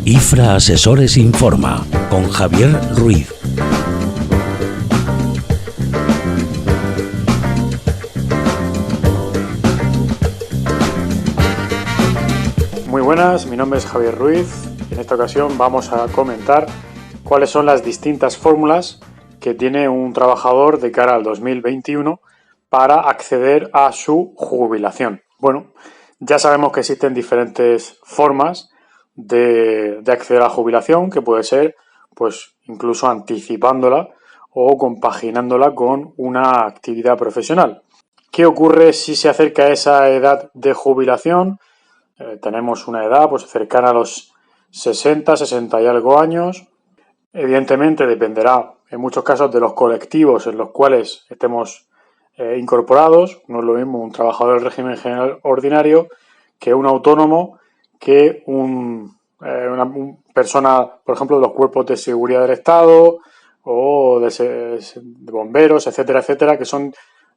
IFRA Asesores Informa con Javier Ruiz. Muy buenas, mi nombre es Javier Ruiz y en esta ocasión vamos a comentar cuáles son las distintas fórmulas que tiene un trabajador de cara al 2021 para acceder a su jubilación. Bueno, ya sabemos que existen diferentes formas de acceder a la jubilación, que puede ser pues incluso anticipándola o compaginándola con una actividad profesional. ¿Qué ocurre si se acerca a esa edad de jubilación? Tenemos una edad pues cercana a los 60, 60 y algo años. Evidentemente dependerá en muchos casos de los colectivos en los cuales estemos incorporados. No es lo mismo un trabajador del régimen general ordinario que un autónomo, que una persona, por ejemplo, de los cuerpos de seguridad del Estado o de bomberos, etcétera, etcétera, que son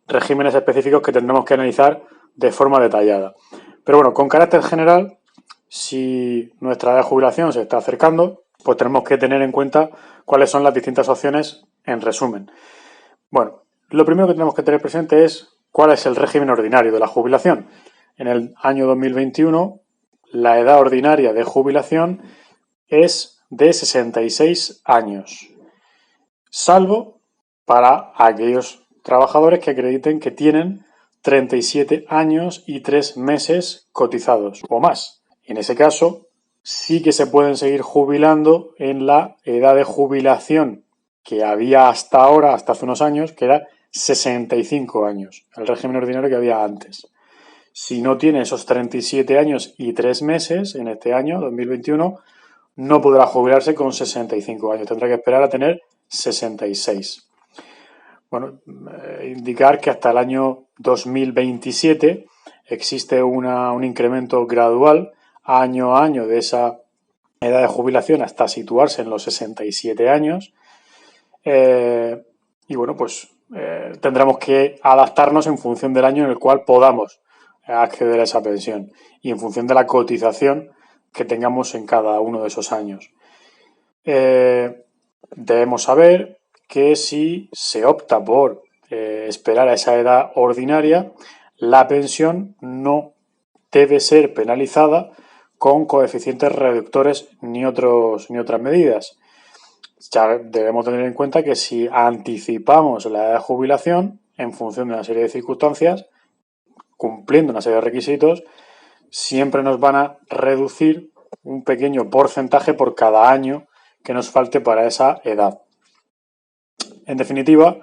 regímenes específicos que tendremos que analizar de forma detallada. Pero bueno, con carácter general, si nuestra edad de jubilación se está acercando, pues tenemos que tener en cuenta cuáles son las distintas opciones en resumen. Bueno, lo primero que tenemos que tener presente es cuál es el régimen ordinario de la jubilación. En el año 2021, la edad ordinaria de jubilación es de 66 años, salvo para aquellos trabajadores que acrediten que tienen 37 años y 3 meses cotizados o más. En ese caso, sí que se pueden seguir jubilando en la edad de jubilación que había hasta ahora, hasta hace unos años, que era 65 años, el régimen ordinario que había antes. Si no tiene esos 37 años y 3 meses en este año, 2021, no podrá jubilarse con 65 años, tendrá que esperar a tener 66. Bueno, indicar que hasta el año 2027 existe un incremento gradual año a año de esa edad de jubilación hasta situarse en los 67 años. Y bueno, pues tendremos que adaptarnos en función del año en el cual podamos acceder a esa pensión y en función de la cotización que tengamos en cada uno de esos años. Debemos saber que si se opta por esperar a esa edad ordinaria, la pensión no debe ser penalizada con coeficientes reductores ni otras medidas. Ya debemos tener en cuenta que si anticipamos la edad de jubilación en función de una serie de circunstancias, cumpliendo una serie de requisitos, siempre nos van a reducir un pequeño porcentaje por cada año que nos falte para esa edad. En definitiva,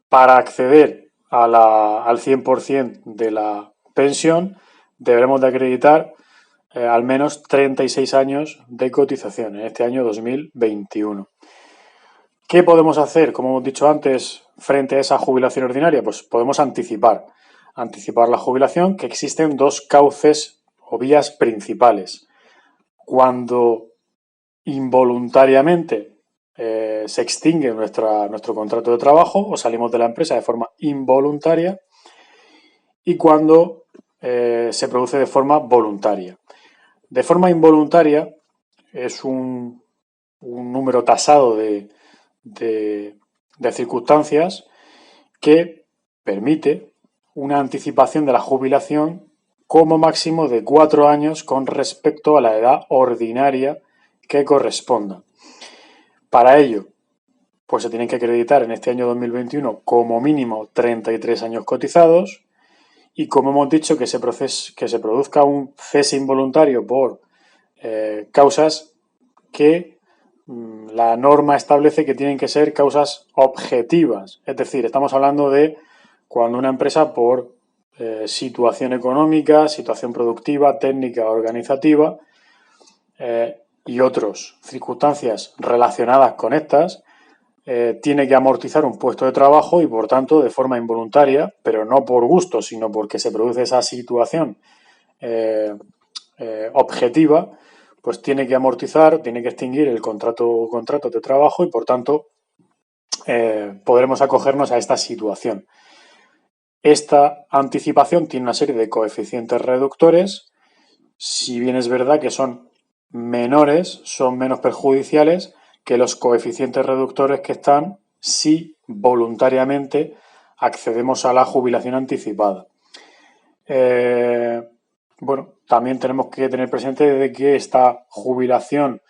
para acceder al 100% de la pensión, deberemos de acreditar al menos 36 años de cotización en este año 2021. ¿Qué podemos hacer, como hemos dicho antes, frente a esa jubilación ordinaria? Pues podemos anticipar la jubilación, que existen dos cauces o vías principales. Cuando involuntariamente se extingue nuestro contrato de trabajo o salimos de la empresa de forma involuntaria, y cuando se produce de forma voluntaria. De forma involuntaria es un número tasado de circunstancias que permite una anticipación de la jubilación como máximo de 4 años con respecto a la edad ordinaria que corresponda. Para ello, pues se tienen que acreditar en este año 2021 como mínimo 33 años cotizados, y como hemos dicho, que se produzca un cese involuntario por causas que la norma establece que tienen que ser causas objetivas. Es decir, estamos hablando de cuando una empresa, por situación económica, situación productiva, técnica, organizativa y otras circunstancias relacionadas con estas, tiene que amortizar un puesto de trabajo y, por tanto, de forma involuntaria, pero no por gusto, sino porque se produce esa situación objetiva, pues tiene que amortizar, tiene que extinguir el contrato de trabajo y, por tanto, podremos acogernos a esta situación. Esta anticipación tiene una serie de coeficientes reductores, si bien es verdad que son menores, son menos perjudiciales que los coeficientes reductores que están si voluntariamente accedemos a la jubilación anticipada. Bueno, también tenemos que tener presente de que esta jubilación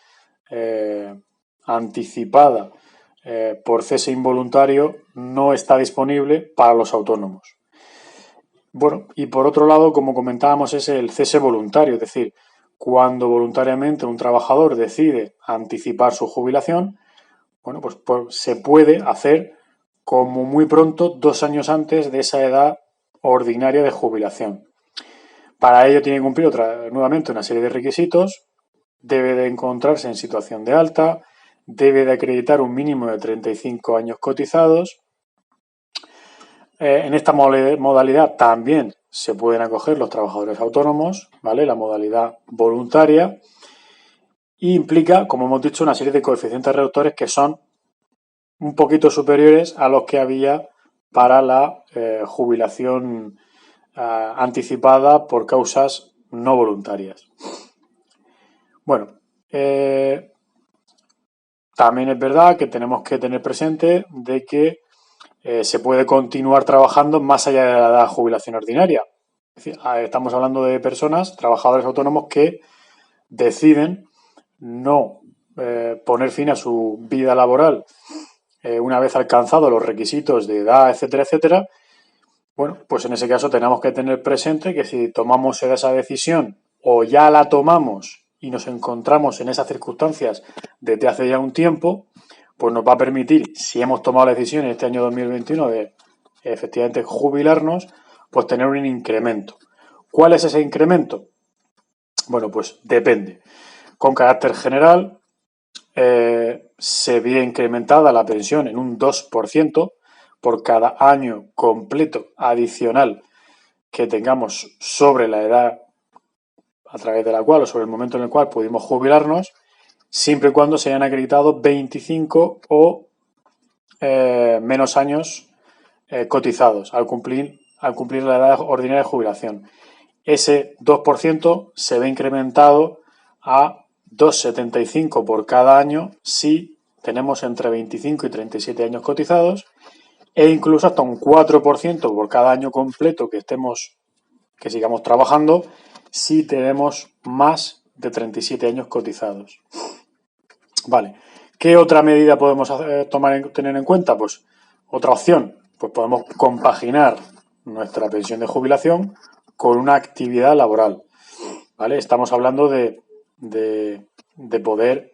anticipada por cese involuntario no está disponible para los autónomos. Bueno, y por otro lado, como comentábamos, es el cese voluntario, es decir, cuando voluntariamente un trabajador decide anticipar su jubilación, bueno, pues se puede hacer como muy pronto 2 años antes de esa edad ordinaria de jubilación. Para ello tiene que cumplir nuevamente una serie de requisitos, debe de encontrarse en situación de alta, debe de acreditar un mínimo de 35 años cotizados. En esta modalidad también se pueden acoger los trabajadores autónomos, ¿vale? La modalidad voluntaria, y implica, como hemos dicho, una serie de coeficientes reductores que son un poquito superiores a los que había para la jubilación anticipada por causas no voluntarias. Bueno, también es verdad que tenemos que tener presente de que se puede continuar trabajando más allá de la edad de jubilación ordinaria. Es decir, estamos hablando de personas, trabajadores autónomos, que deciden no poner fin a su vida laboral una vez alcanzados los requisitos de edad, etcétera, etcétera. Bueno, pues en ese caso tenemos que tener presente que si tomamos esa decisión o ya la tomamos y nos encontramos en esas circunstancias desde hace ya un tiempo, pues nos va a permitir, si hemos tomado la decisión en este año 2021 de efectivamente jubilarnos, pues tener un incremento. ¿Cuál es ese incremento? Bueno, pues depende. Con carácter general, se ve incrementada la pensión en un 2% por cada año completo adicional que tengamos sobre la edad a través de la cual o sobre el momento en el cual pudimos jubilarnos, siempre y cuando se hayan acreditado 25 o menos años cotizados al cumplir la edad ordinaria de jubilación. Ese 2% se ve incrementado a 2,75 por cada año si tenemos entre 25 y 37 años cotizados, e incluso hasta un 4% por cada año completo que sigamos trabajando si tenemos más de 37 años cotizados. Vale, ¿qué otra medida podemos tener en cuenta? Pues otra opción, pues podemos compaginar nuestra pensión de jubilación con una actividad laboral, ¿vale? Estamos hablando de poder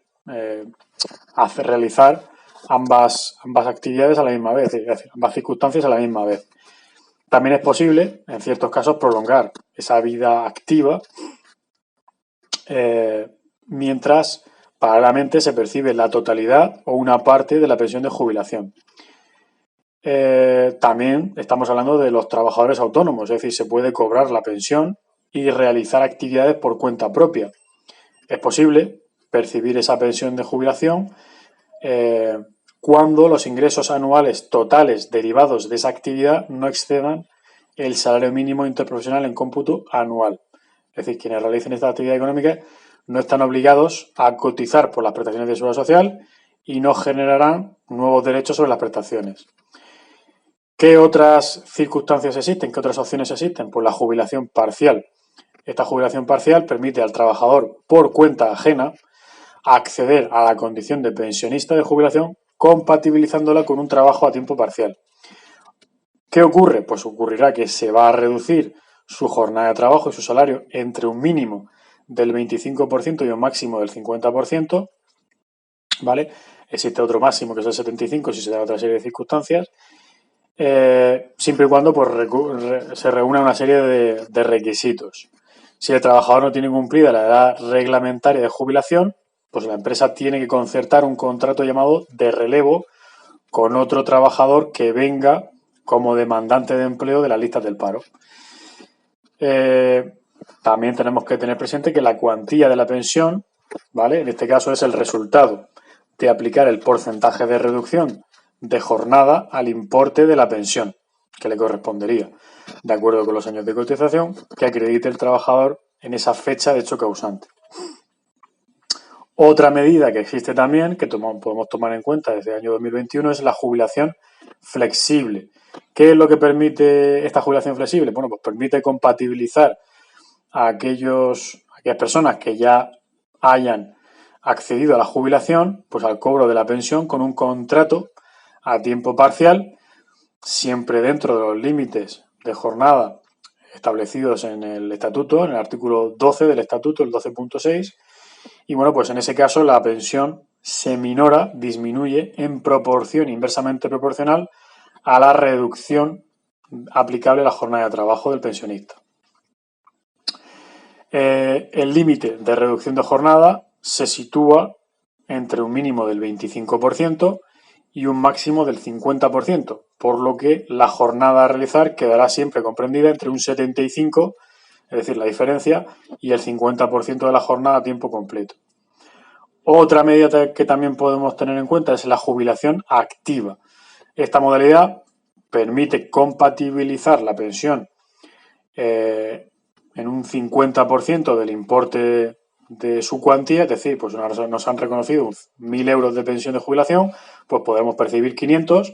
realizar ambas actividades a la misma vez, es decir, ambas circunstancias a la misma vez. También es posible, en ciertos casos, prolongar esa vida activa mientras paralelamente se percibe la totalidad o una parte de la pensión de jubilación. También estamos hablando de los trabajadores autónomos, es decir, se puede cobrar la pensión y realizar actividades por cuenta propia. Es posible percibir esa pensión de jubilación cuando los ingresos anuales totales derivados de esa actividad no excedan el salario mínimo interprofesional en cómputo anual. Es decir, quienes realicen esta actividad económica no están obligados a cotizar por las prestaciones de seguridad social y no generarán nuevos derechos sobre las prestaciones. ¿Qué otras circunstancias existen? ¿Qué otras opciones existen? Pues la jubilación parcial. Esta jubilación parcial permite al trabajador por cuenta ajena acceder a la condición de pensionista de jubilación compatibilizándola con un trabajo a tiempo parcial. ¿Qué ocurre? Pues ocurrirá que se va a reducir su jornada de trabajo y su salario entre un mínimo del 25% y un máximo del 50%, ¿vale? Existe otro máximo que es el 75% si se da otra serie de circunstancias, siempre y cuando pues, se reúna una serie de requisitos. Si el trabajador no tiene cumplida la edad reglamentaria de jubilación, pues la empresa tiene que concertar un contrato llamado de relevo con otro trabajador que venga como demandante de empleo de las listas del paro. También tenemos que tener presente que la cuantía de la pensión, ¿vale? En este caso es el resultado de aplicar el porcentaje de reducción de jornada al importe de la pensión. que le correspondería, de acuerdo con los años de cotización, que acredite el trabajador en esa fecha de hecho causante. Otra medida que existe también, que podemos tomar en cuenta desde el año 2021, es la jubilación flexible. ¿Qué es lo que permite esta jubilación flexible? Bueno, pues permite compatibilizar a aquellas personas que ya hayan accedido a la jubilación, pues al cobro de la pensión con un contrato a tiempo parcial, siempre dentro de los límites de jornada establecidos en el estatuto, en el artículo 12 del estatuto, el 12.6, y bueno, pues en ese caso la pensión se minora, disminuye en proporción inversamente proporcional a la reducción aplicable a la jornada de trabajo del pensionista. El límite de reducción de jornada se sitúa entre un mínimo del 25% y un máximo del 50%, por lo que la jornada a realizar quedará siempre comprendida entre un 75%, es decir, la diferencia, y el 50% de la jornada a tiempo completo. Otra medida que también podemos tener en cuenta es la jubilación activa. Esta modalidad permite compatibilizar la pensión en un 50% del importe de su cuantía, es decir, pues nos han reconocido 1.000 euros de pensión de jubilación, pues podemos percibir 500,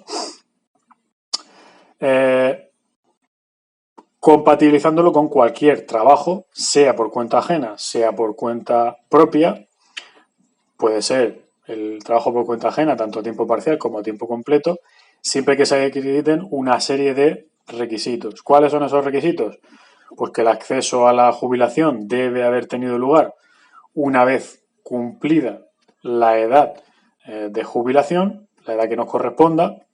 compatibilizándolo con cualquier trabajo, sea por cuenta ajena, sea por cuenta propia. Puede ser el trabajo por cuenta ajena, tanto a tiempo parcial como a tiempo completo, siempre que se acrediten una serie de requisitos. ¿Cuáles son esos requisitos? Pues que el acceso a la jubilación debe haber tenido lugar una vez cumplida la edad de jubilación, la edad que nos corresponda,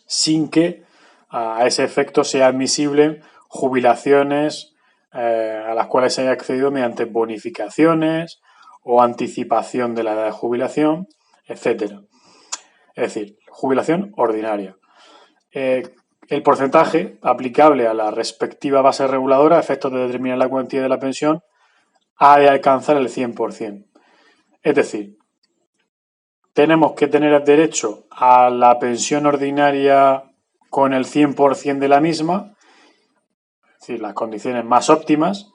sin que a ese efecto sea admisible jubilaciones a las cuales se haya accedido mediante bonificaciones o anticipación de la edad de jubilación, etcétera. Es decir, jubilación ordinaria. El porcentaje aplicable a la respectiva base reguladora a efectos de determinar la cuantía de la pensión ha de alcanzar el 100%. Es decir, tenemos que tener derecho a la pensión ordinaria con el 100% de la misma, es decir, las condiciones más óptimas,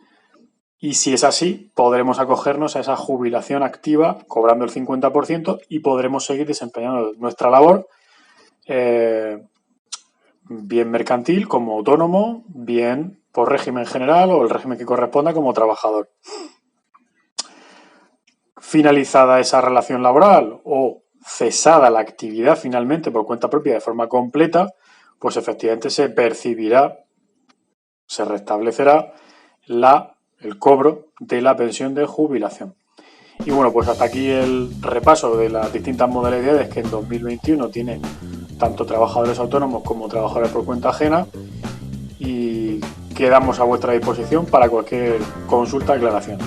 y si es así, podremos acogernos a esa jubilación activa cobrando el 50% y podremos seguir desempeñando nuestra labor, bien mercantil como autónomo, bien por régimen general o el régimen que corresponda como trabajador. Finalizada esa relación laboral o cesada la actividad finalmente por cuenta propia de forma completa, pues efectivamente se percibirá, se restablecerá el cobro de la pensión de jubilación. Y bueno, pues hasta aquí el repaso de las distintas modalidades que en 2021 tienen tanto trabajadores autónomos como trabajadores por cuenta ajena, y quedamos a vuestra disposición para cualquier consulta o aclaración.